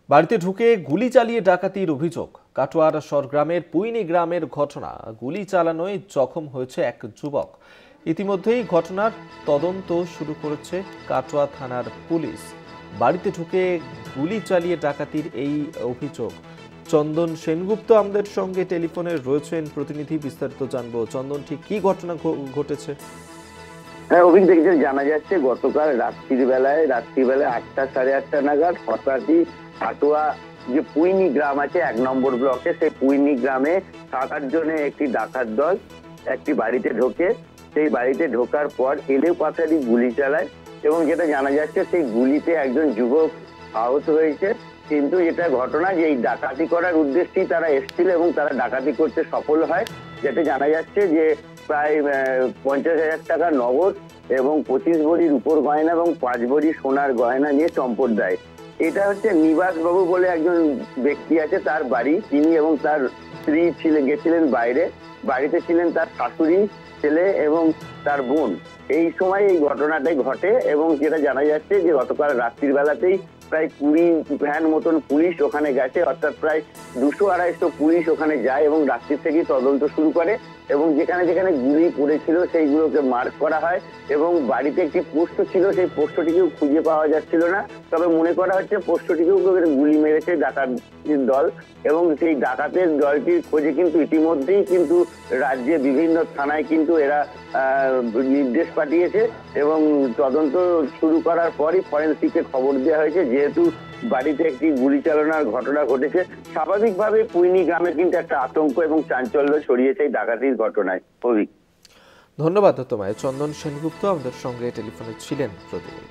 বাড়িতে ঢুকে গুলি চালিয়ে ডাকাতির অভিযোগ। কাটোয়ার সরগ্রামের পুইনি গ্রামের ঘটনা। গুলি চালানোয় জখম হয়েছে এক যুবক। ইতিমধ্যেই ঘটনার তদন্ত শুরু করেছে কাটোয়া থানার পুলিশ। বাড়িতে ঢুকে গুলি চালিয়ে ডাকাতির এই অভিযোগ। চন্দন সেনগুপ্ত আমাদের সঙ্গে টেলিফোনে রয়েছেন প্রতিনিধি, বিস্তারিত জানবো। চন্দন, ঠিক কি ঘটনা ঘটেছে? হ্যাঁ অভিক, জানা যাচ্ছে গতকাল রাত্রিবেলায় 8টা সাড়ে 8টা নাগাদ হঠাৎই কাটোয়া যে পুইনি গ্রাম আছে 1 নম্বর ব্লকে, সেই পুইনি গ্রামে 7-8 জনের একটি ডাকাত দল একটি বাড়িতে ঢোকে। সেই বাড়িতে ঢোকার পর এলে পাথারি গুলি চালায় এবং যেটা জানা যাচ্ছে সেই গুলিতে একজন যুবক আহত হয়েছে। কিন্তু এটা ঘটনা যে এই ডাকাতি করার উদ্দেশ্যেই তারা এসেছিল এবং তারা ডাকাতি করতে সফল হয়। যেটা জানা যাচ্ছে যে প্রায় 50,000 টাকা নগদ এবং 25 ভরির উপর গয়না এবং 5 ভরি সোনার গয়না নিয়ে চম্পট দেয়। এটা হচ্ছে নিবাস বাবু বলে একজন ব্যক্তি আছে, তার বাড়ি। তিনি এবং তার স্ত্রী গেছিলেন বাইরে, বাড়িতে ছিলেন তার শাশুড়ি, ছেলে এবং তার বোন। এই সময় এই ঘটনাটাই ঘটে এবং যেটা জানা যাচ্ছে যে গতকাল রাত্রির বেলাতেই প্রায় 20 ভ্যান মতন পুলিশ ওখানে গেছে, অর্থাৎ প্রায় 200-250 পুলিশ ওখানে যায় এবং রাত্রি থেকেই তদন্ত শুরু করে এবং যেখানে যেখানে গুলি পড়েছিল সেইগুলোকে মার্ক করা হয় এবং বাড়িতে একটি পোস্ট ছিল, সেই পোস্টটিকেও খুঁজে পাওয়া যাচ্ছিল না। তবে মনে করা হচ্ছে পোস্টটিকেও গুলি মেরেছে ডাকাতের দল এবং সেই ডাকাতের দলটির খোঁজে কিন্তু ইতিমধ্যেই কিন্তু রাজ্যে বিভিন্ন থানায় কিন্তু এরা নির্দেশ পাঠিয়েছে এবং তদন্ত শুরু করার পরই ফরেনসিককে খবর দেওয়া হয়েছে। যেহেতু বাড়িতে একটি গুলি চালানোর ঘটনা ঘটেছে, স্বাভাবিকভাবে পুইনি গ্রামে কিন্তু একটা আতঙ্ক এবং চাঞ্চল্য ছড়িয়েছে এই ডাকাতির ঘটনায়। ধন্যবাদ তোমায়। চন্দন সেনগুপ্ত আমাদের সঙ্গে টেলিফোনে ছিলেন প্রতিদিন।